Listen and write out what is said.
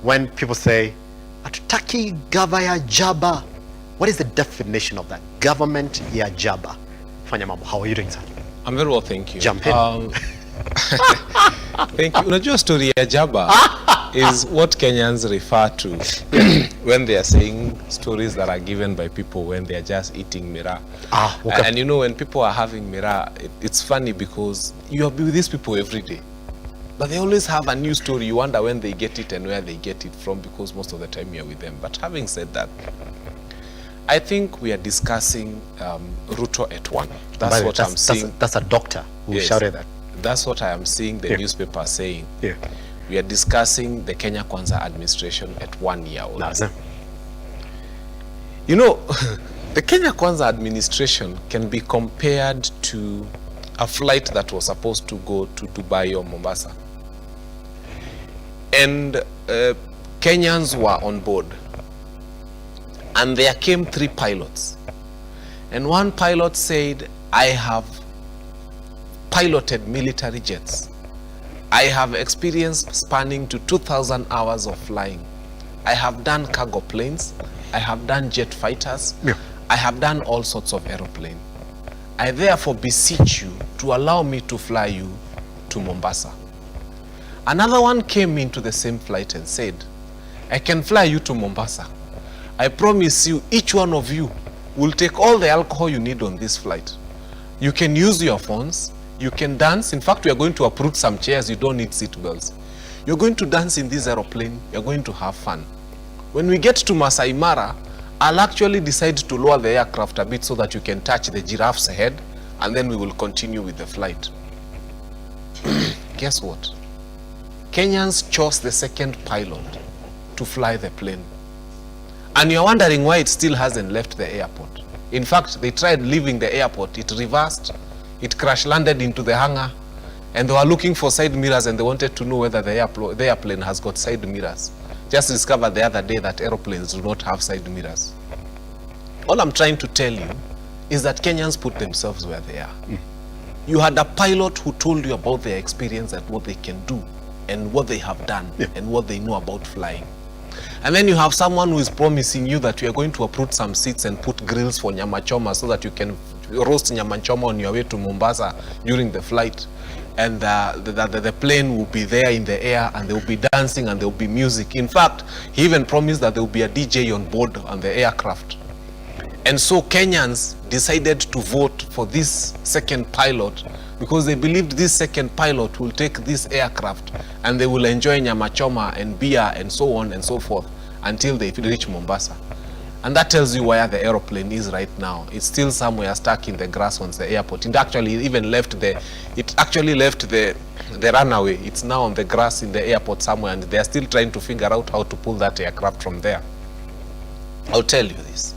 when people say, Atutaki gavaya jaba, what is the definition of that? Government ya jaba. Fanya mambo, how are you doing, sir? I'm very well, thank you. Jump in. Thank you. Unajua story ya jaba is what Kenyans refer to when they are saying stories that are given by people when they are just eating miraa. Okay. And you know, when people are having miraa, it's funny because you are with these people every day. But they always have a new story. You wonder when they get it and where they get it from, because most of the time you're with them. But having said that, I think we are discussing Ruto at one. That's what I'm seeing. That's a doctor who shouted that. That's what I am seeing the newspaper saying. Yeah. We are discussing the Kenya Kwanza administration at 1 year old. You know, the Kenya Kwanza administration can be compared to a flight that was supposed to go to Dubai or Mombasa. And Kenyans were on board. And there came 3 pilots. And one pilot said, I have piloted military jets. I have experience spanning to 2,000 hours of flying. I have done cargo planes. I have done jet fighters. Yeah. I have done all sorts of aeroplane. I therefore beseech you to allow me to fly you to Mombasa. Another one came into the same flight and said, I can fly you to Mombasa. I promise you, each one of you will take all the alcohol you need on this flight. You can use your phones. You can dance. In fact, we are going to uproot some chairs. You don't need seat belts. You're going to dance in this aeroplane. You're going to have fun. When we get to Masai Mara, I'll actually decide to lower the aircraft a bit so that you can touch the giraffe's head, and then we will continue with the flight. Guess what? Kenyans chose the second pilot to fly the plane. And you're wondering why it still hasn't left the airport. In fact, they tried leaving the airport. It reversed. It crash landed into the hangar, and they were looking for side mirrors, and they wanted to know whether the airplane has got side mirrors. Just discovered the other day that aeroplanes do not have side mirrors. All I'm trying to tell you is that Kenyans put themselves where they are. You had a pilot who told you about their experience and what they can do and what they have done and what they know about flying. And then you have someone who is promising you that we are going to uproot some seats and put grills for nyama choma so that you can roast nyama choma on your way to Mombasa during the flight. And the plane will be there in the air, and they will be dancing, and there will be music. In fact, he even promised that there will be a DJ on board on the aircraft. And so Kenyans decided to vote for this second pilot because they believed this second pilot will take this aircraft and they will enjoy nyama choma and beer and so on and so forth until they reach Mombasa. And that tells you where the aeroplane is right now. It's still somewhere stuck in the grass on the airport. It actually even left the runway. It's now on the grass in the airport somewhere, and they're still trying to figure out how to pull that aircraft from there. I'll tell you this.